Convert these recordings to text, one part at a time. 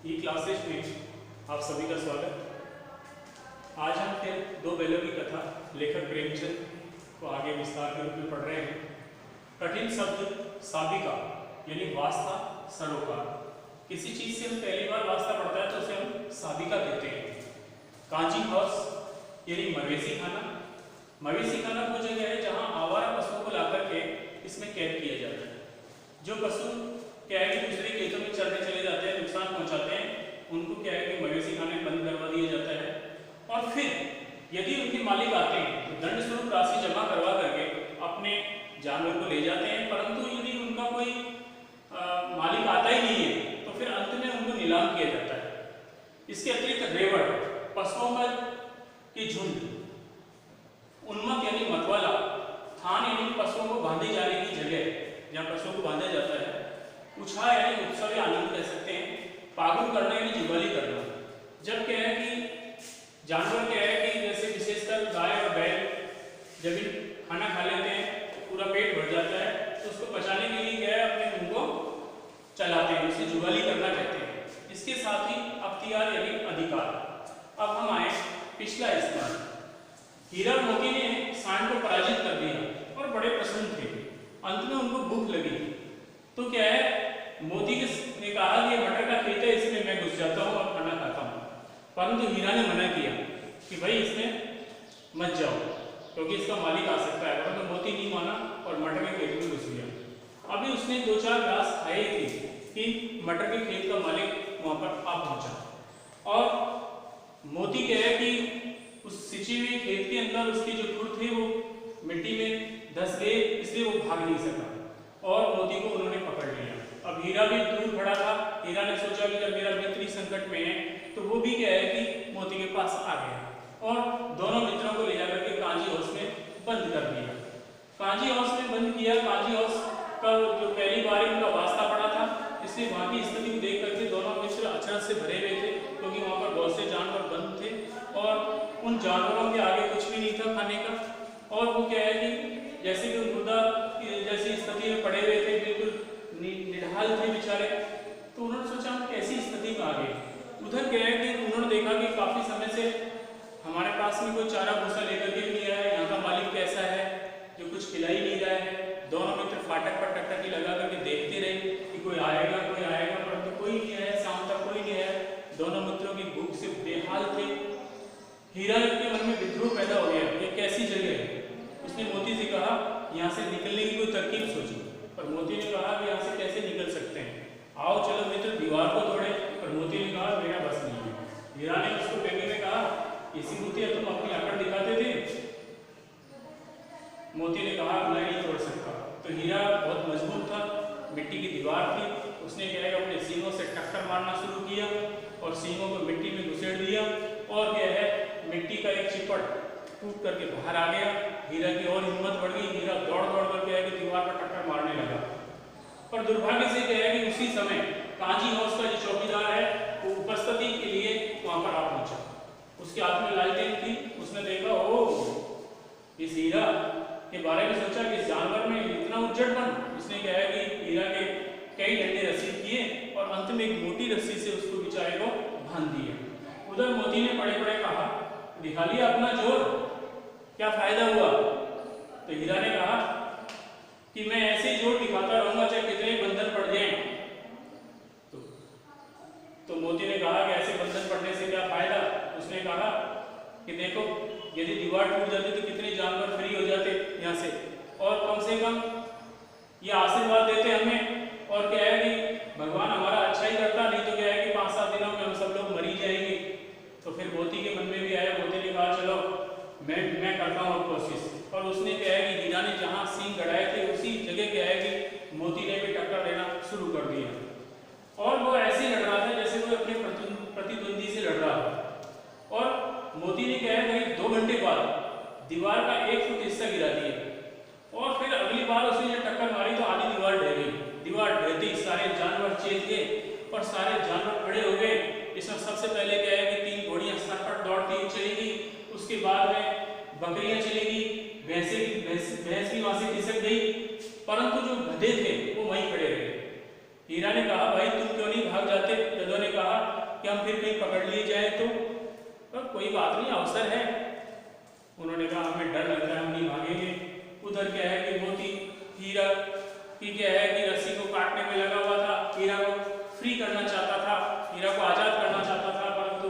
ई classes में आप सभी का स्वागत। आज हम फिर दो बैलों की कथा लेखक प्रेमचंद को आगे विस्तार के रूप में पढ़ रहे हैं। कठिन शब्द साबिका यानी वास्ता सरोकार। किसी चीज से हम पहली बार वास्ता पढ़ता है तो उसे हम साबिका कहते हैं। कांची हाउस यानी मवेशी खाना। मवेशी खाना वो जगह है जहाँ आवारा पशुओं को लाकर के इसमें कैद किया जाता है। जो पशु क्या है कि दूसरे खेतों में चरने चले जाते हैं, नुकसान पहुंचाते हैं, उनको क्या है कि मवेशी खाने बंद करवा दिया जाता है। और फिर यदि उनके मालिक आते हैं तो दंड स्वरूप राशि जमा करवा करके अपने जानवर को ले जाते हैं। परंतु यदि उनका कोई मालिक आता ही नहीं है तो फिर अंत में उनको नीलाम किया जाता है। इसके अतिरिक्त रेवड़ पशुओं की झुंड, उन्मक यानी मतवाला, थान यानी पशुओं को बांधे जाने की जगह जहाँ पशुओं को बांधा जाता है, उछा यानी उत्सव या आनंद कह सकते हैं, पागुन करना यानी जुगाली करना। जब क्या है कि जानवर क्या है कि जैसे विशेषकर गाय और बैल जब खाना खा लेते हैं तो पूरा पेट भर जाता है तो उसको पचाने के लिए क्या है अपने मुंह को चलाते हैं, उसे जुगाली करना कहते हैं। इसके साथ ही अख्तियार यानी अधिकार। अब हम आए पिछला स्थान। हीरा और मोती ने सांड को पराजित कर दिया और बड़े प्रसन्न थे। अंत में उनको भूख लगी तो क्या है मोती ने कहा कि मटर का खेत है, इसमें मैं घुस जाता हूँ और खाना खाता हूँ। परंतु हीरा ने मना किया कि भाई इसमें मत जाओ क्योंकि इसका मालिक आ सकता है। परंतु मोती नहीं माना और मटर के खेत में घुस गया। अभी उसने दो चार घास खाए थे कि मटर के खेत का मालिक वहां पर आ पहुंचा और मोती क्या है कि उस सिंची हुई खेत के अंदर उसकी जो खुर थी वो मिट्टी में धंस गए, इसलिए वो भाग नहीं सका और मोती को उन्होंने पकड़ लिया। अब हीरा भी दूर खड़ा था। हीरा ने सोचा कि जब मेरा मित्र ही संकट में है तो वो भी क्या है कि मोती के पास आ गया और दोनों मित्रों को ले जाकर के कांजी हाउस में बंद कर दिया। कांजी हाउस में बंद किया। कांजी हाउस का जो पहली बार उनका वास्ता पड़ा था, इसलिए वहां की स्थिति को देख करके दोनों मित्र अचरज से भरे हुए थे क्योंकि वहां पर बहुत से जानवर बंद थे और उन जानवरों के आगे कुछ भी नहीं था खाने का। और वो क्या है कि जैसे कि मुर्दा जैसी स्थिति में पड़े हुए थे, बिल्कुल निढाल थे बेचारे। तो उन्होंने सोचा हम कैसी स्थिति में आ गए। उधर क्या है कि उन्होंने देखा कि काफी समय से हमारे पास में कोई चारा भूसा लेकर के नहीं आया है, यहाँ का मालिक कैसा है जो कुछ खिला ही नहीं रहा है। दोनों मित्र फाटक पर टकटकी लगा करके देखते रहे कि कोई आएगा, परंतु कोई नहीं आया। शाम तक कोई नहीं आया। दोनों मित्रों की भूख से बेहाल थे। हीरा के मन में विद्रोह पैदा हो गया, ये कैसी जगह है। उसने मोती से कहा यहाँ से निकलने की कोई तरकीब सोचो। पर मोती ने कहा कि यहाँ से कैसे निकल सकते हैं, आओ चलो मित्र दीवार को तोड़े। पर मोती ने कहा मेरा बस नहीं है। हीरा ने उसको बेगे में कहा इसी मोती तुम अपनी अकड़ दिखाते थे। मोती ने कहा मैं नहीं तोड़ सकता। तो हीरा बहुत मजबूत था, मिट्टी की दीवार थी। उसने क्या है अपने सींगों से टक्कर मारना शुरू किया और सींगों को मिट्टी में घुसेड़ दिया और क्या है मिट्टी का एक चिपट टूट करके बाहर आ गया। हीरा की और हिम्मत बढ़ गई। हीरा दौड़ दौड़ कर क्या है कि दीवार पर टक्कर मारने लगा। पर दुर्भाग्य से क्या है कि उसी समय कांजी हाउस का जो चौकीदार है वो उपस्थिति के लिए वहां पर आ पहुंचा। उसके हाथ में लालटेन थी। उसने देखा ओ इस हीरा के बारे में सोचा कि इस जानवर में इतना उज्जड़पन। उसने क्या है कि हीरा के कई डंडे रस्सी किए और अंत में एक मोटी रस्सी से उसको बेचारे को बांध दिया। उधर मोती ने बड़े बड़े कहा दिखा लिया अपना जोर, क्या फायदा हुआ। तो हीरा ने कहा कि मैं ऐसे ही जोर दिखाता रहूंगा चाहे कितने बंधन पड़ जाएं। तो मोती ने कहा कि ऐसे बंधन पड़ने से क्या फायदा। उसने कहा कि देखो यदि दीवार टूट जाती तो कितने जानवर फ्री हो जाते यहाँ से और कम से कम ये आशीर्वाद देते हमें और क्या है कि भगवान हमारा अच्छा ही करता, नहीं तो क्या है कि 5-7 दिनों में हम सब लोग मरी जाएंगे। तो फिर मोती के मन में भी आया। मोती ने कहा चलो मैं करता हूँ कोशिश। और उसने क्या है कि हीरा ने जहाँ सींग गड़ाए थे उसी जगह क्या है कि मोती ने भी टक्कर देना शुरू कर दिया और वो ऐसे ही लड़ रहा था जैसे वो अपने प्रतिद्वंदी से लड़ रहा था। और मोती ने क्या है करीब 2 घंटे बाद दीवार का 1 फुट हिस्सा गिरा दिया और फिर अगली बार उसने जब टक्कर मारी तो आधी दीवार ढह गई। दीवार ढहती सारे जानवर चेत गए और सारे जानवर खड़े हो गए। इसमें सबसे पहले क्या है कि 3 घोड़ियां सरपट दौड़ती हुई चलेगी। उसके बाद में बकरियां चलेगी, भैंस भी वहां से खिसक गई। परंतु जो गधे थे वो वहीं खड़े रहे। हीरा ने कहा भाई तुम क्यों नहीं भाग जाते। गधों ने कहा कि हम फिर कहीं पकड़ लिए जाए तो कोई बात नहीं, अवसर है। उन्होंने कहा हमें डर लगता है, हम नहीं भागेंगे। उधर क्या है कि मोती हीरा की क्या है कि रस्सी को काटने में लगा हुआ था, हीरा को फ्री करना चाहता था, हीरा को आजाद करना चाहता था, परंतु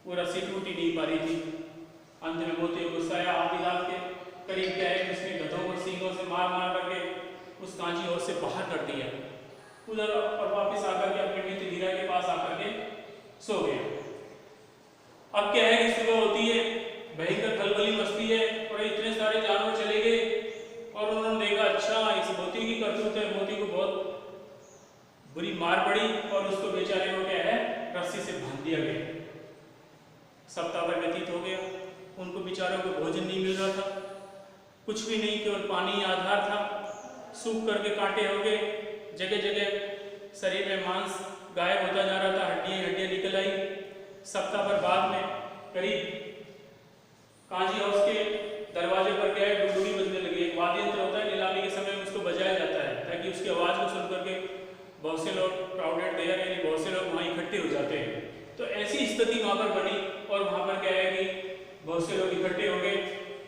वो रस्सी टूट ही नहीं पा रही थी। अंत में मोती को गुस्सा आया, आधी रात के करीब क्या है कि उसने गधों को सींगों से मार मार करके उस कांची हौज से बाहर कर दिया उधर, और वापस आकर के अपने मित्र हीरा के पास आकर के सो गया। अब क्या है कि सुबह होती है, भयंकर खलबली मचती है और इतने सारे जानवर चले गए और उन्होंने देखा अच्छा इस मोती की करतूत है। मोती को बहुत बुरी मार पड़ी और उसको बेचारे को क्या है रस्सी से बांध दिया गया। सप्ताह भर व्यतीत हो गया, उनको बेचारों को भोजन नहीं मिल रहा था, कुछ भी नहीं, केवल पानी आधार था। सूख करके कांटे हो गए, जगह जगह शरीर में मांस गायब होता जा रहा था, हड्डियां निकल आई। सप्ताह भर बाद में करीब कांजी हाउस के दरवाजे पर क्या है डुगडुगी बजने लगी। एक वाद्य यंत्र होता है, नीलामी के समय उसको बजाया जाता है ताकि उसकी आवाज़ को सुन करके बहुत से लोग क्राउडेड देयर यानी बहुत से लोग वहाँ इकट्ठे हो जाते हैं। तो ऐसी स्थिति वहाँ पर बनी और वहाँ पर क्या है कि बहुत से लोग इकट्ठे हो गए।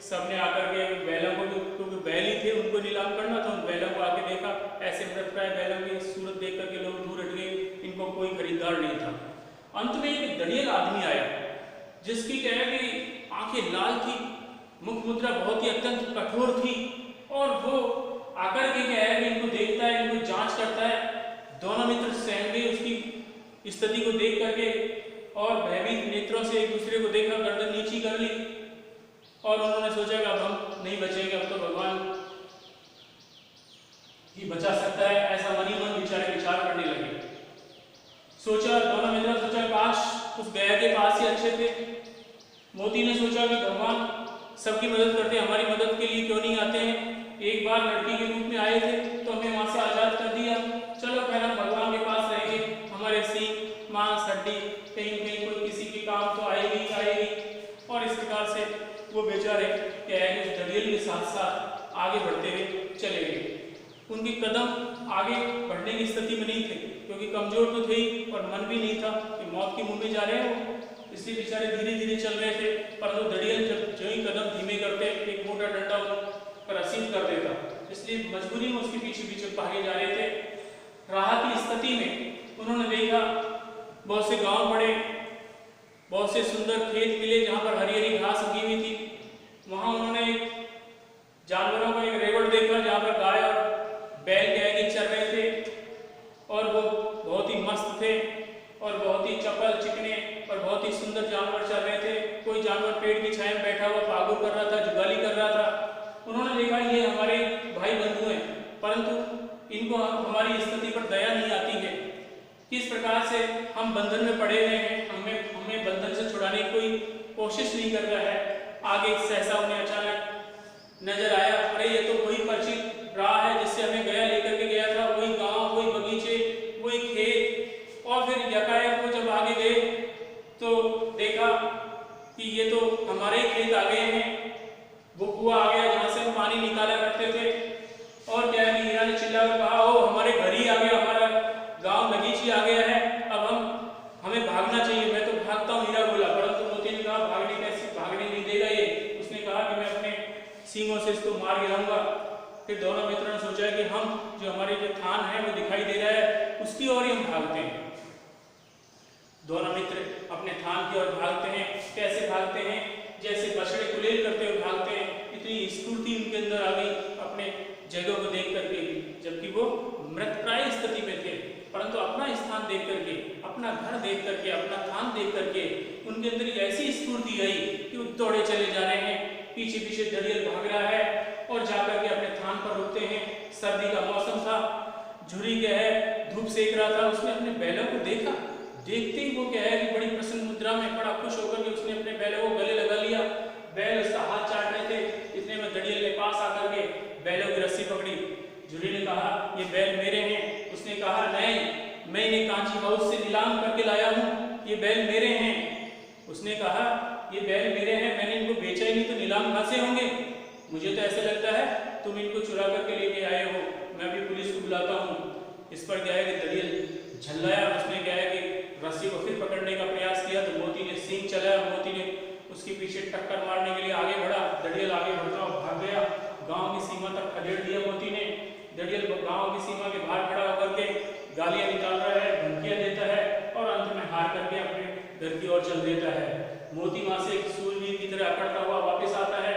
सबने आकर के बैलों को, क्योंकि बैल ही थे उनको नीलाम करना था, उन बैलों को आके देखा। ऐसे मृतप्राय बैलों की सूरत देख करके लोग दूर हट गए, इनको कोई खरीदार नहीं था। अंत में एक दड़ियल आदमी आया जिसकी क्या है कि आंखें लाल थी, मुख मुद्रा बहुत ही अत्यंत कठोर थी, और वो आकर के क्या है कि इनको देखता है, इनको जांच करता है। दोनों मित्र सहम गए उसकी स्थिति को देख करके और भयभीत नेत्रों से एक दूसरे को देखा, गर्दन नीची कर ली और उन्होंने सोचा कि अब हम नहीं बचेंगे, अब तो भगवान ही बचा सकता है। ऐसा मन ही मन बेचारे विचार करने लगे। सोचा, दोनों मित्रों ने सोचा काश उस गया के पास ही अच्छे थे। मोती ने सोचा कि भगवान सबकी मदद करते, हमारी मदद के लिए क्यों नहीं आते हैं। एक बार लड़की के रूप में आए थे तो हमें वहां से आजाद कर दिया, चलो खैर हम भगवान के पास रहेंगे, हमारे सींग मांस हड्डी कहीं कहीं कोई किसी के काम तो आएगी आएगी। और इस प्रकार से वो बेचारे क्या है उस दड़ियल के साथ साथ आगे बढ़ते हुए चले गए। उनके कदम आगे बढ़ने की स्थिति में नहीं थे क्योंकि कमजोर तो थे ही और मन भी नहीं था कि मौत के मुंह में जा रहे हैं, इसलिए बेचारे धीरे धीरे चल रहे थे। परंतु दड़ियल जब जो ही कदम धीमे करते एक मोटा डंडा पर असीम कर देता, इसलिए मजबूरी में उसके पीछे पीछे भागे जा रहे थे। राह की स्थिति में उन्होंने देखा बहुत से गांव पड़े, बहुत से सुंदर खेत मिले जहां पर हरी हरी घास उगी हुई थी। वहां उन्होंने जानवरों का एक रेवड़ देखा जहां पर गाय और बैल क्या चल रहे थे और वो बहुत ही मस्त थे और बहुत ही चपल चिकने और बहुत ही सुंदर जानवर चल रहे थे। कोई जानवर पेड़ की छाया में बैठा हुआ पागुर कर रहा था, जुगाली कर रहा था। उन्होंने देखा ये हमारे भाई बंधु हैं, परंतु इनको हमारी स्थिति पर दया नहीं आती है। किस प्रकार से हम बंधन में पड़े हुए हैं, हमें बंधन से छुड़ाने की कोई कोशिश नहीं कर रहा है। आगे सहसा उन्हें अचानक नजर आया, अरे ये तो वही परिचित राह है जिससे हमें गया लेकर के गया था, वही गांव, वही बगीचे, वही खेत। और फिर यकायक वो जब आगे गए तो देखा कि ये तो हमारे खेत आ गए हैं, वो कुआं आ गया जहाँ से हम पानी निकाला करते थे। और क्या है हीरा ने चिल्लाकर कहा, ओ हमारे घर ही आ गया, हमारा गांव बगीची आ गया है, अब हमें भागना चाहिए। मैं तो भागता हूँ, हीरा बोला। परंतु मोती ने कहा भागने नहीं देगा ये। उसने कहा कि मैं अपने सींगों से इसको मार गिराऊंगा। फिर दोनों मित्रों ने सोचा कि हम जो हमारे जो थान है वो दिखाई दे रहा है उसकी ओर ही हम भागते हैं। दोनों मित्र अपने थान की ओर भागते हैं। कैसे भागते हैं? जैसे बछड़े कुलेल करते हुए भागते हैं। इतनी स्फूर्ति उनके अंदर आ गई अपने जगह को देख करके, जबकि वो मृतप्राय स्थिति में थे, परंतु अपना स्थान देख करके, अपना घर देख करके, अपना थान देख करके उनके अंदर ऐसी स्फूर्ति आई कि वो दौड़े चले जा रहे हैं। पीछे पीछे दड़ियल भाग रहा है और जाकर के अपने थान पर रुकते हैं। सर्दी का मौसम था, झुरी क्या है धूप सेक रहा था। उसने अपने बैलों को देखा, देखते ही वो क्या है कि बड़ी प्रसन्न मुद्रा में बड़ा खुश होकर के उसने अपने बैलों को गले लगा लिया। बैल उसका हाथ चाट रहे थे, इतने में दड़ियल ने पास आकर के बैलों की रस्सी पकड़ी। झुरी ने कहा ये बैल मेरे हैं। उसने कहा नहीं, मैं इन्हें कांची हाउस से नीलाम करके लाया हूँ, ये बैल मेरे हैं। उसने कहा ये बैल मेरे हैं, मैंने इनको बेचा ही नहीं तो नीलाम कहाँ से होंगे? मुझे तो ऐसा लगता है तुम इनको चुरा करके लेके आए हो, मैं भी पुलिस को बुलाता हूँ। इस पर क्या है कि दड़ियल झल्लाया। उसने क्या है कि रस्सी को फिर पकड़ने का प्रयास किया तो मोती ने सींग चलाया, मोती ने उसके पीछे टक्कर मारने के लिए आगे बढ़ा। दड़ियल आगे बढ़ता हुआ भाग गया, गांव की सीमा तक खदेड़ दिया मोती ने। दड़ियल गांव की सीमा के बाहर खड़ा होकर के गालियां निकाल रहा है, धमकियां देता है और अंत में हार करके अपने घर की ओर चल देता है। मोती वहां से सूरवीर की तरह अकड़ता हुआ वापस आता है।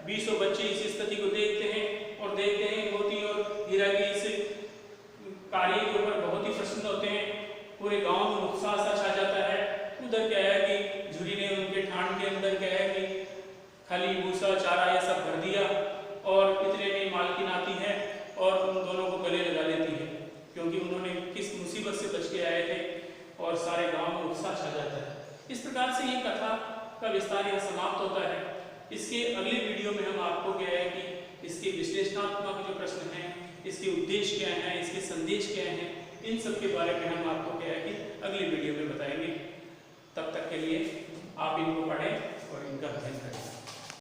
20 बच्चे इस स्थिति को देखते हैं और देखते हैं मोती और हीरा की इस कार्य के ऊपर बहुत ही प्रसन्न होते हैं। पूरे गांव में उत्साह सा छा जाता है। उधर क्या है कि झुरी ने उनके ठाण के अंदर क्या है कि खाली भूसा चारा ये सब भर दिया और इतने में मालकिन आती है और उन दोनों को गले लगा लेती है, क्योंकि उन्होंने किस मुसीबत से बच के आए थे और सारे गांव में उत्साह छा जाता है। इस प्रकार से ये कथा का विस्तार यहाँ समाप्त होता है। इसके अगले वीडियो में हम आपको क्या है कि इसके विश्लेषणात्मक जो प्रश्न हैं, इसके उद्देश्य क्या हैं, इसके संदेश क्या हैं, इन सब के बारे में हम आपको क्या है कि अगले वीडियो में बताएंगे। तब तक के लिए आप इनको पढ़ें और इनका अध्ययन करें।